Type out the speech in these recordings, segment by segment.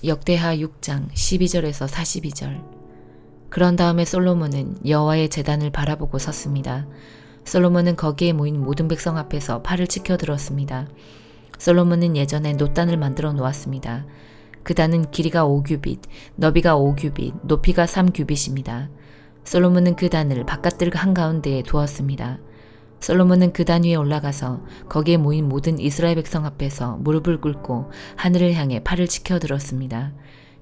역대하 6장 12절에서 42절. 그런 다음에 솔로몬은 여호와의 제단을 바라보고 섰습니다. 솔로몬은 거기에 모인 모든 백성 앞에서 팔을 치켜들었습니다. 솔로몬은 예전에 놋단을 만들어 놓았습니다. 그 단은 길이가 5규빗, 너비가 5규빗, 높이가 3규빗입니다. 솔로몬은 그 단을 바깥뜰 한가운데에 두었습니다. 솔로몬은 그 단 위에 올라가서 거기에 모인 모든 이스라엘 백성 앞에서 무릎을 꿇고 하늘을 향해 팔을 치켜들었습니다.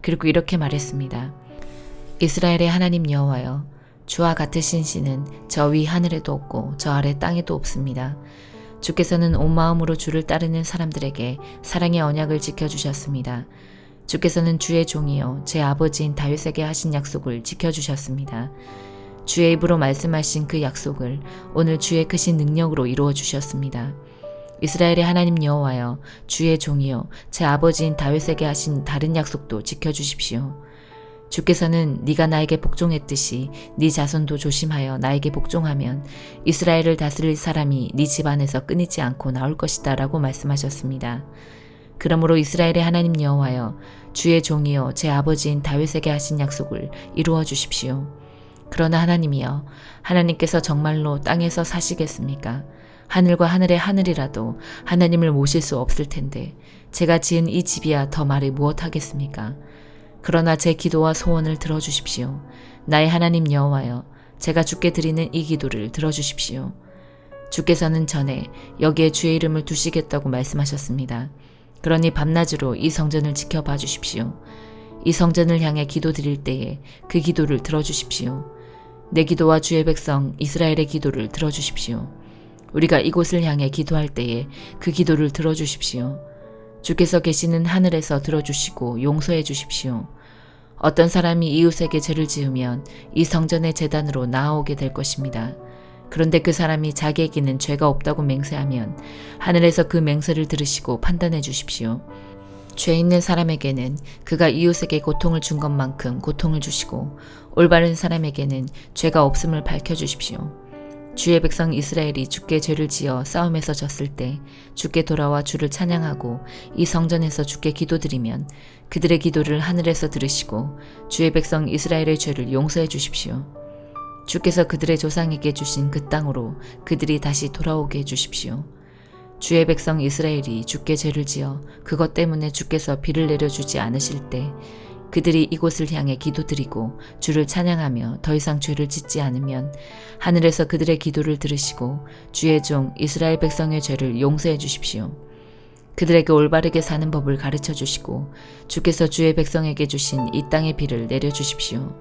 그리고 이렇게 말했습니다. 이스라엘의 하나님 여호와여, 주와 같으신 신은 저 위 하늘에도 없고 저 아래 땅에도 없습니다. 주께서는 온 마음으로 주를 따르는 사람들에게 사랑의 언약을 지켜주셨습니다. 주께서는 주의 종이요 제 아버지인 다윗에게 하신 약속을 지켜주셨습니다. 주의 입으로 말씀하신 그 약속을 오늘 주의 크신 능력으로 이루어 주셨습니다. 이스라엘의 하나님 여호와여, 주의 종이요 제 아버지인 다윗에게 하신 다른 약속도 지켜주십시오. 주께서는 네가 나에게 복종했듯이 네 자손도 조심하여 나에게 복종하면 이스라엘을 다스릴 사람이 네 집안에서 끊이지 않고 나올 것이다 라고 말씀하셨습니다. 그러므로 이스라엘의 하나님 여호와여, 주의 종이요 제 아버지인 다윗에게 하신 약속을 이루어 주십시오. 그러나 하나님이여, 하나님께서 정말로 땅에서 사시겠습니까? 하늘과 하늘의 하늘이라도 하나님을 모실 수 없을 텐데 제가 지은 이 집이야 더 말이 무엇하겠습니까? 그러나 제 기도와 소원을 들어주십시오. 나의 하나님 여호와여, 제가 주께 드리는 이 기도를 들어주십시오. 주께서는 전에 여기에 주의 이름을 두시겠다고 말씀하셨습니다. 그러니 밤낮으로 이 성전을 지켜봐 주십시오. 이 성전을 향해 기도 드릴 때에 그 기도를 들어주십시오. 내 기도와 주의 백성 이스라엘의 기도를 들어주십시오. 우리가 이곳을 향해 기도할 때에 그 기도를 들어주십시오. 주께서 계시는 하늘에서 들어주시고 용서해 주십시오. 어떤 사람이 이웃에게 죄를 지으면 이 성전의 제단으로 나아오게 될 것입니다. 그런데 그 사람이 자기에게는 죄가 없다고 맹세하면 하늘에서 그 맹세를 들으시고 판단해 주십시오. 죄 있는 사람에게는 그가 이웃에게 고통을 준 것만큼 고통을 주시고 올바른 사람에게는 죄가 없음을 밝혀주십시오. 주의 백성 이스라엘이 주께 죄를 지어 싸움에서 졌을 때 주께 돌아와 주를 찬양하고 이 성전에서 주께 기도드리면 그들의 기도를 하늘에서 들으시고 주의 백성 이스라엘의 죄를 용서해 주십시오. 주께서 그들의 조상에게 주신 그 땅으로 그들이 다시 돌아오게 해주십시오. 주의 백성 이스라엘이 주께 죄를 지어 그것 때문에 주께서 비를 내려주지 않으실 때 그들이 이곳을 향해 기도드리고 주를 찬양하며 더 이상 죄를 짓지 않으면 하늘에서 그들의 기도를 들으시고 주의 종 이스라엘 백성의 죄를 용서해 주십시오. 그들에게 올바르게 사는 법을 가르쳐 주시고 주께서 주의 백성에게 주신 이 땅의 비를 내려주십시오.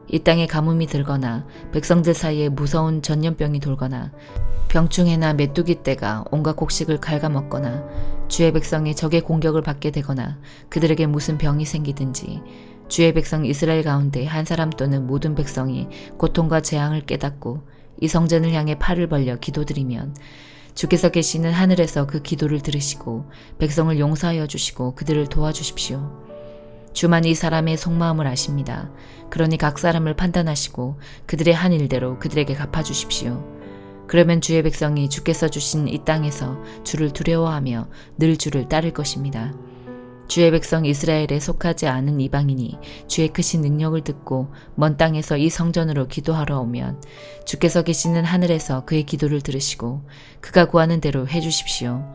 이 땅에 가뭄이 들거나 백성들 사이에 무서운 전염병이 돌거나 병충해나 메뚜기 떼가 온갖 곡식을 갉아먹거나 주의 백성이 적의 공격을 받게 되거나 그들에게 무슨 병이 생기든지 주의 백성 이스라엘 가운데 한 사람 또는 모든 백성이 고통과 재앙을 깨닫고 이 성전을 향해 팔을 벌려 기도드리면 주께서 계시는 하늘에서 그 기도를 들으시고 백성을 용서하여 주시고 그들을 도와주십시오. 주만 이 사람의 속마음을 아십니다. 그러니 각 사람을 판단하시고 그들의 한 일대로 그들에게 갚아주십시오. 그러면 주의 백성이 주께서 주신 이 땅에서 주를 두려워하며 늘 주를 따를 것입니다. 주의 백성 이스라엘에 속하지 않은 이방인이 주의 크신 능력을 듣고 먼 땅에서 이 성전으로 기도하러 오면 주께서 계시는 하늘에서 그의 기도를 들으시고 그가 구하는 대로 해주십시오.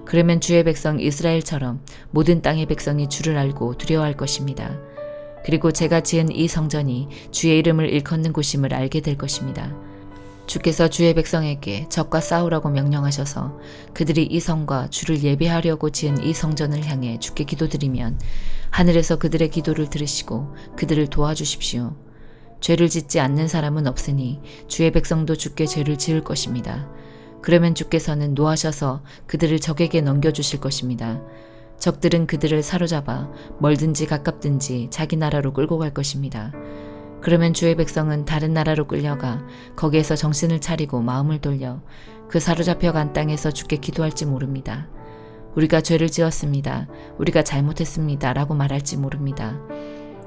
그러면 주의 백성 이스라엘처럼 모든 땅의 백성이 주를 알고 두려워할 것입니다. 그리고 제가 지은 이 성전이 주의 이름을 일컫는 곳임을 알게 될 것입니다. 주께서 주의 백성에게 적과 싸우라고 명령하셔서 그들이 이 성과 주를 예배하려고 지은 이 성전을 향해 주께 기도드리면 하늘에서 그들의 기도를 들으시고 그들을 도와주십시오. 죄를 짓지 않는 사람은 없으니 주의 백성도 주께 죄를 지을 것입니다. 그러면 주께서는 노하셔서 그들을 적에게 넘겨주실 것입니다. 적들은 그들을 사로잡아 멀든지 가깝든지 자기 나라로 끌고 갈 것입니다. 그러면 주의 백성은 다른 나라로 끌려가 거기에서 정신을 차리고 마음을 돌려 그 사로잡혀간 땅에서 주께 기도할지 모릅니다. 우리가 죄를 지었습니다. 우리가 잘못했습니다. 라고 말할지 모릅니다.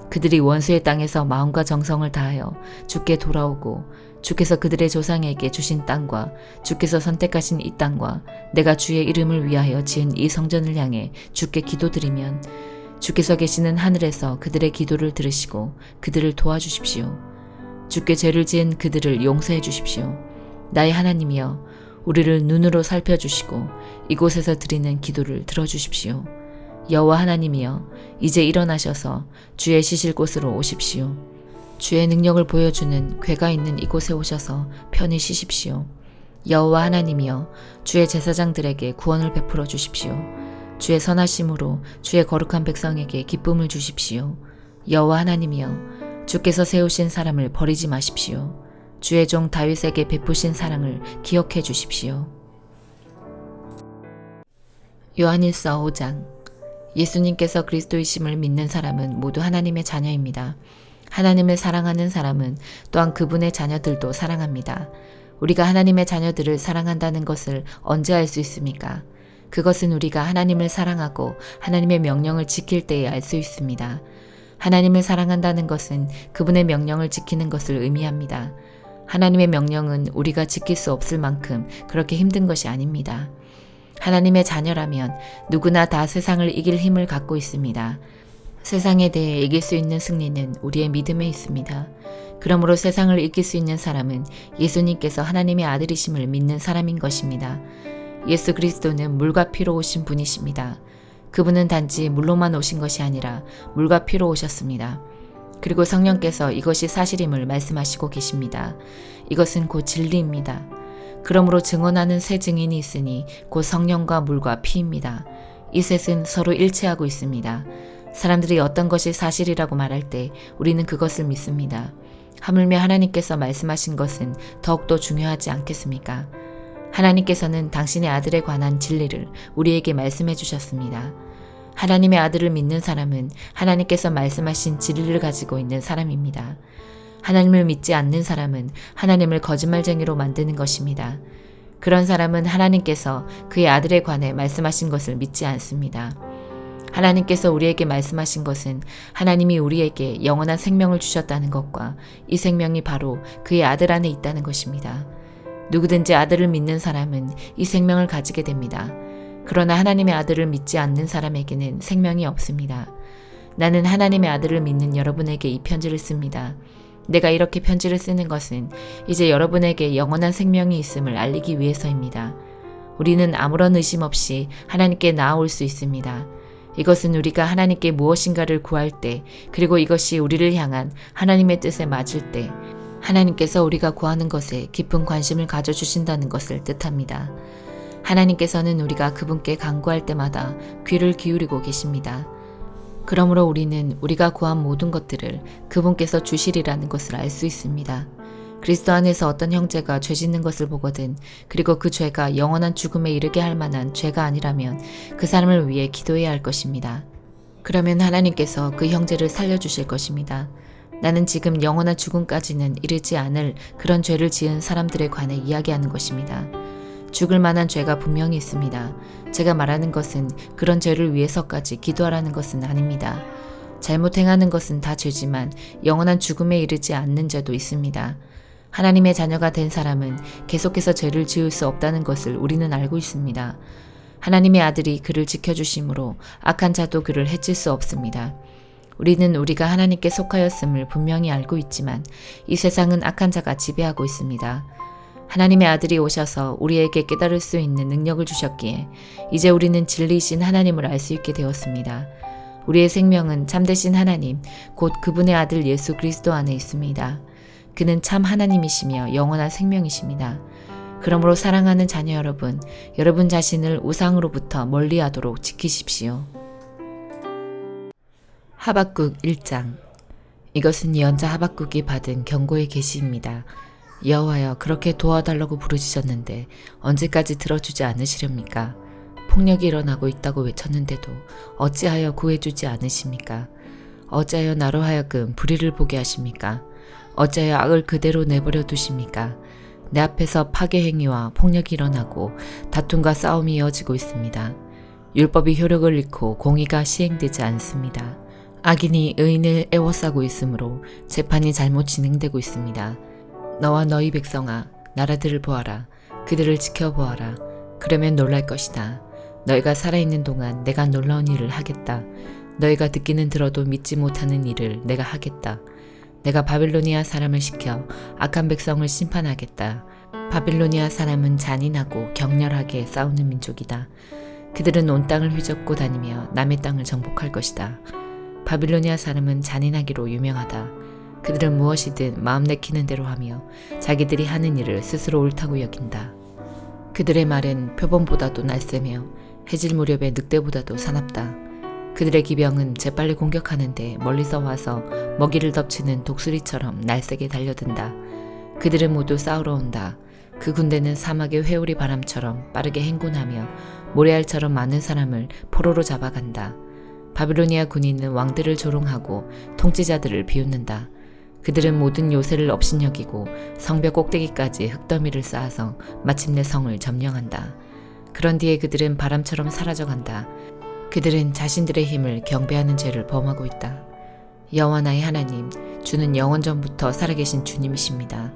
그들이 원수의 땅에서 마음과 정성을 다하여 주께 돌아오고 주께서 그들의 조상에게 주신 땅과 주께서 선택하신 이 땅과 내가 주의 이름을 위하여 지은 이 성전을 향해 주께 기도드리면 주께서 계시는 하늘에서 그들의 기도를 들으시고 그들을 도와주십시오. 주께 죄를 지은 그들을 용서해 주십시오. 나의 하나님이여, 우리를 눈으로 살펴주시고 이곳에서 드리는 기도를 들어주십시오. 여호와 하나님이여, 이제 일어나셔서 주의 쉬실 곳으로 오십시오. 주의 능력을 보여주는 궤가 있는 이곳에 오셔서 편히 쉬십시오. 여호와 하나님이여, 주의 제사장들에게 구원을 베풀어 주십시오. 주의 선하심으로 주의 거룩한 백성에게 기쁨을 주십시오. 여호와 하나님이여, 주께서 세우신 사람을 버리지 마십시오. 주의 종 다윗에게 베푸신 사랑을 기억해 주십시오. 요한일서 5장. 예수님께서 그리스도이심을 믿는 사람은 모두 하나님의 자녀입니다. 하나님을 사랑하는 사람은 또한 그분의 자녀들도 사랑합니다. 우리가 하나님의 자녀들을 사랑한다는 것을 언제 알 수 있습니까? 그것은 우리가 하나님을 사랑하고 하나님의 명령을 지킬 때에 알 수 있습니다. 하나님을 사랑한다는 것은 그분의 명령을 지키는 것을 의미합니다. 하나님의 명령은 우리가 지킬 수 없을 만큼 그렇게 힘든 것이 아닙니다. 하나님의 자녀라면 누구나 다 세상을 이길 힘을 갖고 있습니다. 세상에 대해 이길 수 있는 승리는 우리의 믿음에 있습니다. 그러므로 세상을 이길 수 있는 사람은 예수님께서 하나님의 아들이심을 믿는 사람인 것입니다. 예수 그리스도는 물과 피로 오신 분이십니다. 그분은 단지 물로만 오신 것이 아니라 물과 피로 오셨습니다. 그리고 성령께서 이것이 사실임을 말씀하시고 계십니다. 이것은 곧 진리입니다. 그러므로 증언하는 세 증인이 있으니 곧 성령과 물과 피입니다. 이 셋은 서로 일치하고 있습니다. 사람들이 어떤 것이 사실이라고 말할 때 우리는 그것을 믿습니다. 하물며 하나님께서 말씀하신 것은 더욱더 중요하지 않겠습니까? 하나님께서는 당신의 아들에 관한 진리를 우리에게 말씀해 주셨습니다. 하나님의 아들을 믿는 사람은 하나님께서 말씀하신 진리를 가지고 있는 사람입니다. 하나님을 믿지 않는 사람은 하나님을 거짓말쟁이로 만드는 것입니다. 그런 사람은 하나님께서 그의 아들에 관해 말씀하신 것을 믿지 않습니다. 하나님께서 우리에게 말씀하신 것은 하나님이 우리에게 영원한 생명을 주셨다는 것과 이 생명이 바로 그의 아들 안에 있다는 것입니다. 누구든지 아들을 믿는 사람은 이 생명을 가지게 됩니다. 그러나 하나님의 아들을 믿지 않는 사람에게는 생명이 없습니다. 나는 하나님의 아들을 믿는 여러분에게 이 편지를 씁니다. 내가 이렇게 편지를 쓰는 것은 이제 여러분에게 영원한 생명이 있음을 알리기 위해서입니다. 우리는 아무런 의심 없이 하나님께 나아올 수 있습니다. 이것은 우리가 하나님께 무엇인가를 구할 때, 그리고 이것이 우리를 향한 하나님의 뜻에 맞을 때 하나님께서 우리가 구하는 것에 깊은 관심을 가져주신다는 것을 뜻합니다. 하나님께서는 우리가 그분께 간구할 때마다 귀를 기울이고 계십니다. 그러므로 우리는 우리가 구한 모든 것들을 그분께서 주시리라는 것을 알 수 있습니다. 그리스도 안에서 어떤 형제가 죄 짓는 것을 보거든, 그리고 그 죄가 영원한 죽음에 이르게 할 만한 죄가 아니라면 그 사람을 위해 기도해야 할 것입니다. 그러면 하나님께서 그 형제를 살려주실 것입니다. 나는 지금 영원한 죽음까지는 이르지 않을 그런 죄를 지은 사람들에 관해 이야기하는 것입니다. 죽을 만한 죄가 분명히 있습니다. 제가 말하는 것은 그런 죄를 위해서까지 기도하라는 것은 아닙니다. 잘못 행하는 것은 다 죄지만 영원한 죽음에 이르지 않는 죄도 있습니다. 하나님의 자녀가 된 사람은 계속해서 죄를 지을 수 없다는 것을 우리는 알고 있습니다. 하나님의 아들이 그를 지켜주심으로 악한 자도 그를 해칠 수 없습니다. 우리는 우리가 하나님께 속하였음을 분명히 알고 있지만 이 세상은 악한 자가 지배하고 있습니다. 하나님의 아들이 오셔서 우리에게 깨달을 수 있는 능력을 주셨기에 이제 우리는 진리이신 하나님을 알 수 있게 되었습니다. 우리의 생명은 참되신 하나님, 곧 그분의 아들 예수 그리스도 안에 있습니다. 그는 참 하나님이시며 영원한 생명이십니다. 그러므로 사랑하는 자녀 여러분, 여러분 자신을 우상으로부터 멀리하도록 지키십시오. 하박국 1장. 이것은 예언자 하박국이 받은 경고의 계시입니다. 여호와여, 그렇게 도와달라고 부르짖었는데 언제까지 들어주지 않으시렵니까? 폭력이 일어나고 있다고 외쳤는데도 어찌하여 구해주지 않으십니까? 어찌하여 나로 하여금 불의를 보게 하십니까? 어찌하여 악을 그대로 내버려 두십니까? 내 앞에서 파괴 행위와 폭력이 일어나고 다툼과 싸움이 이어지고 있습니다. 율법이 효력을 잃고 공의가 시행되지 않습니다. 악인이 의인을 애워싸고 있으므로 재판이 잘못 진행되고 있습니다. 너와 너희 백성아, 나라들을 보아라. 그들을 지켜보아라. 그러면 놀랄 것이다. 너희가 살아있는 동안 내가 놀라운 일을 하겠다. 너희가 듣기는 들어도 믿지 못하는 일을 내가 하겠다. 내가 바빌로니아 사람을 시켜 악한 백성을 심판하겠다. 바빌로니아 사람은 잔인하고 격렬하게 싸우는 민족이다. 그들은 온 땅을 휘젓고 다니며 남의 땅을 정복할 것이다. 바빌로니아 사람은 잔인하기로 유명하다. 그들은 무엇이든 마음 내키는 대로 하며 자기들이 하는 일을 스스로 옳다고 여긴다. 그들의 말은 표범보다도 날쌔며 해질 무렵의 늑대보다도 사납다. 그들의 기병은 재빨리 공격하는데 멀리서 와서 먹이를 덮치는 독수리처럼 날쌔게 달려든다. 그들은 모두 싸우러 온다. 그 군대는 사막의 회오리 바람처럼 빠르게 행군하며 모래알처럼 많은 사람을 포로로 잡아간다. 바빌로니아 군인은 왕들을 조롱하고 통치자들을 비웃는다. 그들은 모든 요새를 업신여기고 성벽 꼭대기까지 흙더미를 쌓아서 마침내 성을 점령한다. 그런 뒤에 그들은 바람처럼 사라져간다. 그들은 자신들의 힘을 경배하는 죄를 범하고 있다. 여호와 나의 하나님, 주는 영원전부터 살아계신 주님이십니다.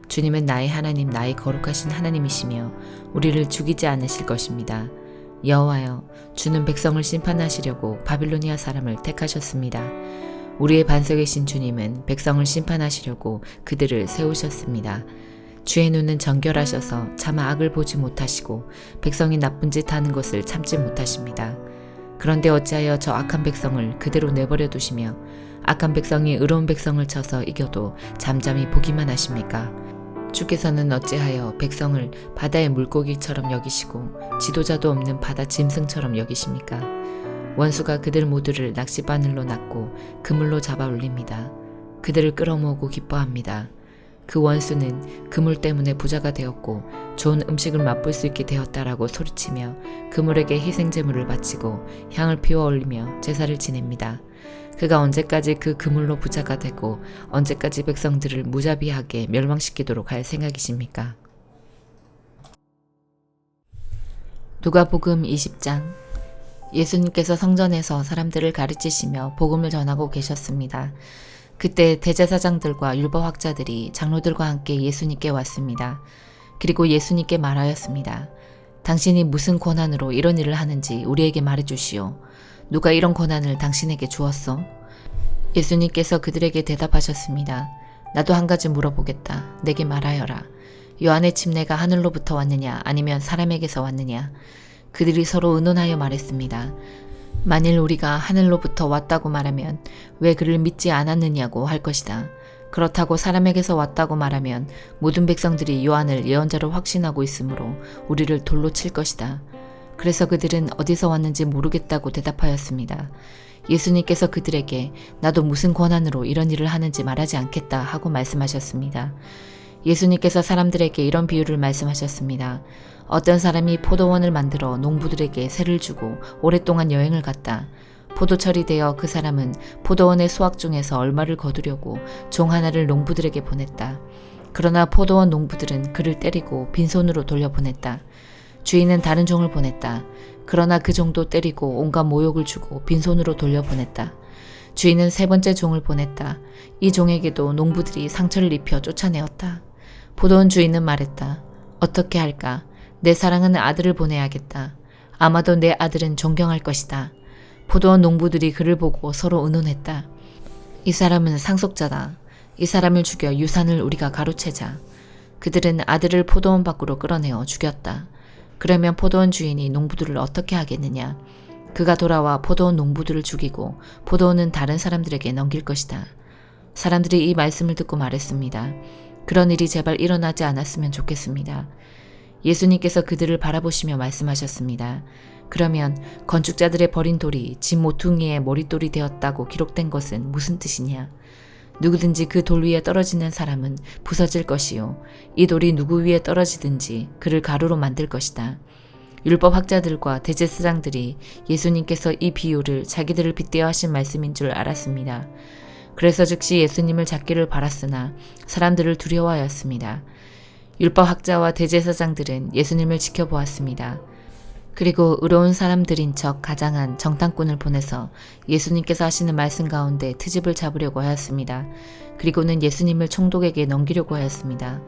주님은 나의 하나님, 나의 거룩하신 하나님이시며 우리를 죽이지 않으실 것입니다. 여호와여, 주는 백성을 심판하시려고 바빌로니아 사람을 택하셨습니다. 우리의 반석이신 주님은 백성을 심판하시려고 그들을 세우셨습니다. 주의 눈은 정결하셔서 차마 악을 보지 못하시고 백성이 나쁜 짓 하는 것을 참지 못하십니다. 그런데 어찌하여 저 악한 백성을 그대로 내버려 두시며 악한 백성이 의로운 백성을 쳐서 이겨도 잠잠히 보기만 하십니까? 주께서는 어찌하여 백성을 바다의 물고기처럼 여기시고 지도자도 없는 바다 짐승처럼 여기십니까? 원수가 그들 모두를 낚싯바늘로 낚고 그물로 잡아 올립니다. 그들을 끌어모으고 기뻐합니다. 그 원수는 그물 때문에 부자가 되었고 좋은 음식을 맛볼 수 있게 되었다라고 소리치며 그물에게 희생제물을 바치고 향을 피워 올리며 제사를 지냅니다. 그가 언제까지 그 그물로 부자가 되고 언제까지 백성들을 무자비하게 멸망시키도록 할 생각이십니까? 누가복음 20장. 예수님께서 성전에서 사람들을 가르치시며 복음을 전하고 계셨습니다. 그때 대제사장들과 율법학자들이 장로들과 함께 예수님께 왔습니다. 그리고 예수님께 말하였습니다. 당신이 무슨 권한으로 이런 일을 하는지 우리에게 말해주시오. 누가 이런 권한을 당신에게 주었소? 예수님께서 그들에게 대답하셨습니다. 나도 한 가지 물어보겠다. 내게 말하여라. 요한의 침례가 하늘로부터 왔느냐 아니면 사람에게서 왔느냐? 그들이 서로 의논하여 말했습니다. 만일 우리가 하늘로부터 왔다고 말하면 왜 그를 믿지 않았느냐고 할 것이다. 그렇다고 사람에게서 왔다고 말하면 모든 백성들이 요한을 예언자로 확신하고 있으므로 우리를 돌로 칠 것이다. 그래서 그들은 어디서 왔는지 모르겠다고 대답하였습니다. 예수님께서 그들에게 나도 무슨 권한으로 이런 일을 하는지 말하지 않겠다 하고 말씀하셨습니다. 예수님께서 사람들에게 이런 비유를 말씀하셨습니다. 어떤 사람이 포도원을 만들어 농부들에게 세를 주고 오랫동안 여행을 갔다. 포도철이 되어 그 사람은 포도원의 수확 중에서 얼마를 거두려고 종 하나를 농부들에게 보냈다. 그러나 포도원 농부들은 그를 때리고 빈손으로 돌려보냈다. 주인은 다른 종을 보냈다. 그러나 그 종도 때리고 온갖 모욕을 주고 빈손으로 돌려보냈다. 주인은 세 번째 종을 보냈다. 이 종에게도 농부들이 상처를 입혀 쫓아내었다. 포도원 주인은 말했다. 어떻게 할까? 내 사랑하는 아들을 보내야겠다. 아마도 내 아들은 존경할 것이다. 포도원 농부들이 그를 보고 서로 의논했다. 이 사람은 상속자다. 이 사람을 죽여 유산을 우리가 가로채자. 그들은 아들을 포도원 밖으로 끌어내어 죽였다. 그러면 포도원 주인이 농부들을 어떻게 하겠느냐? 그가 돌아와 포도원 농부들을 죽이고 포도원은 다른 사람들에게 넘길 것이다. 사람들이 이 말씀을 듣고 말했습니다. 그런 일이 제발 일어나지 않았으면 좋겠습니다. 예수님께서 그들을 바라보시며 말씀하셨습니다. 그러면 건축자들의 버린 돌이 집 모퉁이의 머릿돌이 되었다고 기록된 것은 무슨 뜻이냐? 누구든지 그 돌 위에 떨어지는 사람은 부서질 것이요. 이 돌이 누구 위에 떨어지든지 그를 가루로 만들 것이다. 율법학자들과 대제사장들이 예수님께서 이 비유를 자기들을 빗대어 하신 말씀인 줄 알았습니다. 그래서 즉시 예수님을 잡기를 바랐으나 사람들을 두려워하였습니다. 율법학자와 대제사장들은 예수님을 지켜보았습니다. 그리고 의로운 사람들인 척 가장한 정탐꾼을 보내서 예수님께서 하시는 말씀 가운데 트집을 잡으려고 하였습니다. 그리고는 예수님을 총독에게 넘기려고 하였습니다.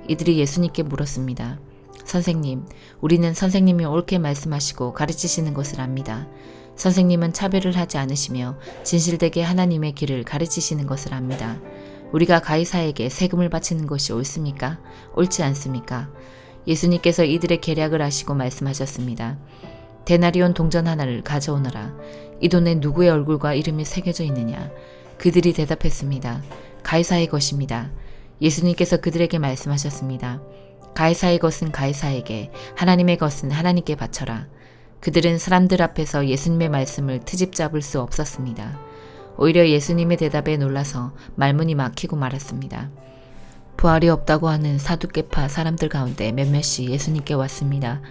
이들이 예수님께 물었습니다. 선생님, 우리는 선생님이 옳게 말씀하시고 가르치시는 것을 압니다. 선생님은 차별을 하지 않으시며 진실되게 하나님의 길을 가르치시는 것을 압니다. 우리가 가이사에게 세금을 바치는 것이 옳습니까? 옳지 않습니까? 예수님께서 이들의 계략을 아시고 말씀하셨습니다. 데나리온 동전 하나를 가져오너라. 이 돈에 누구의 얼굴과 이름이 새겨져 있느냐? 그들이 대답했습니다. 가이사의 것입니다. 예수님께서 그들에게 말씀하셨습니다. 가이사의 것은 가이사에게, 하나님의 것은 하나님께 바쳐라. 그들은 사람들 앞에서 예수님의 말씀을 트집 잡을 수 없었습니다. 오히려 예수님의 대답에 놀라서 말문이 막히고 말았습니다. 부활이 없다고 하는 사두개파 사람들 가운데 몇몇이 예수님께 왔습니다.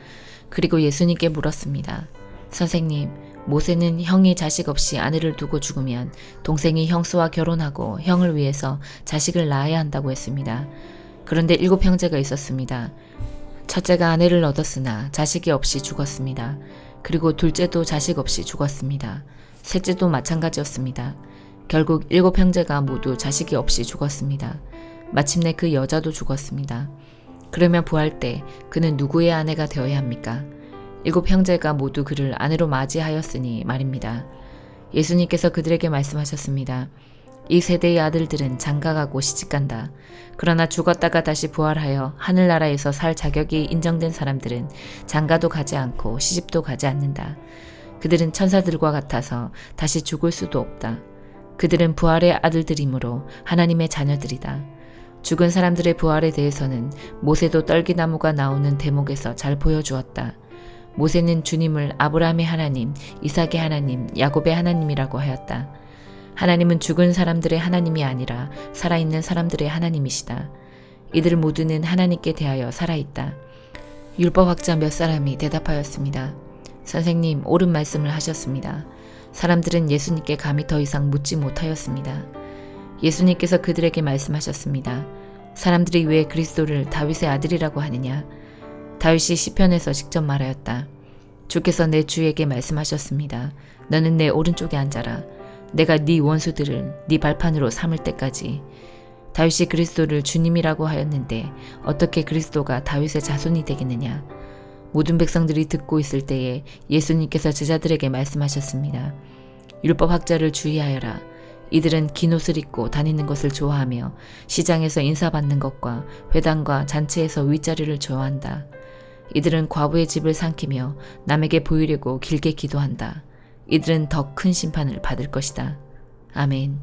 그리고 예수님께 물었습니다. 선생님, 모세는 형이 자식 없이 아내를 두고 죽으면 동생이 형수와 결혼하고 형을 위해서 자식을 낳아야 한다고 했습니다. 그런데 7 형제가 있었습니다. 첫째가 아내를 얻었으나 자식이 없이 죽었습니다. 그리고 둘째도 자식 없이 죽었습니다. 셋째도 마찬가지였습니다. 결국 7 형제가 모두 자식이 없이 죽었습니다. 마침내 그 여자도 죽었습니다. 그러면 부활 때 그는 누구의 아내가 되어야 합니까? 7 형제가 모두 그를 아내로 맞이하였으니 말입니다. 예수님께서 그들에게 말씀하셨습니다. 이 세대의 아들들은 장가가고 시집간다. 그러나 죽었다가 다시 부활하여 하늘나라에서 살 자격이 인정된 사람들은 장가도 가지 않고 시집도 가지 않는다. 그들은 천사들과 같아서 다시 죽을 수도 없다. 그들은 부활의 아들들이므로 하나님의 자녀들이다. 죽은 사람들의 부활에 대해서는 모세도 떨기나무가 나오는 대목에서 잘 보여주었다. 모세는 주님을 아브라함의 하나님, 이삭의 하나님, 야곱의 하나님이라고 하였다. 하나님은 죽은 사람들의 하나님이 아니라 살아있는 사람들의 하나님이시다. 이들 모두는 하나님께 대하여 살아있다. 율법학자 몇 사람이 대답하였습니다. 선생님, 옳은 말씀을 하셨습니다. 사람들은 예수님께 감히 더 이상 묻지 못하였습니다. 예수님께서 그들에게 말씀하셨습니다. 사람들이 왜 그리스도를 다윗의 아들이라고 하느냐? 다윗이 시편에서 직접 말하였다. 주께서 내 주에게 말씀하셨습니다. 너는 내 오른쪽에 앉아라. 내가 네 원수들을 네 발판으로 삼을 때까지. 다윗이 그리스도를 주님이라고 하였는데 어떻게 그리스도가 다윗의 자손이 되겠느냐? 모든 백성들이 듣고 있을 때에 예수님께서 제자들에게 말씀하셨습니다. 율법학자를 주의하여라. 이들은 긴 옷을 입고 다니는 것을 좋아하며 시장에서 인사받는 것과 회당과 잔치에서 윗자리를 좋아한다. 이들은 과부의 집을 삼키며 남에게 보이려고 길게 기도한다. 이들은 더 큰 심판을 받을 것이다. 아멘.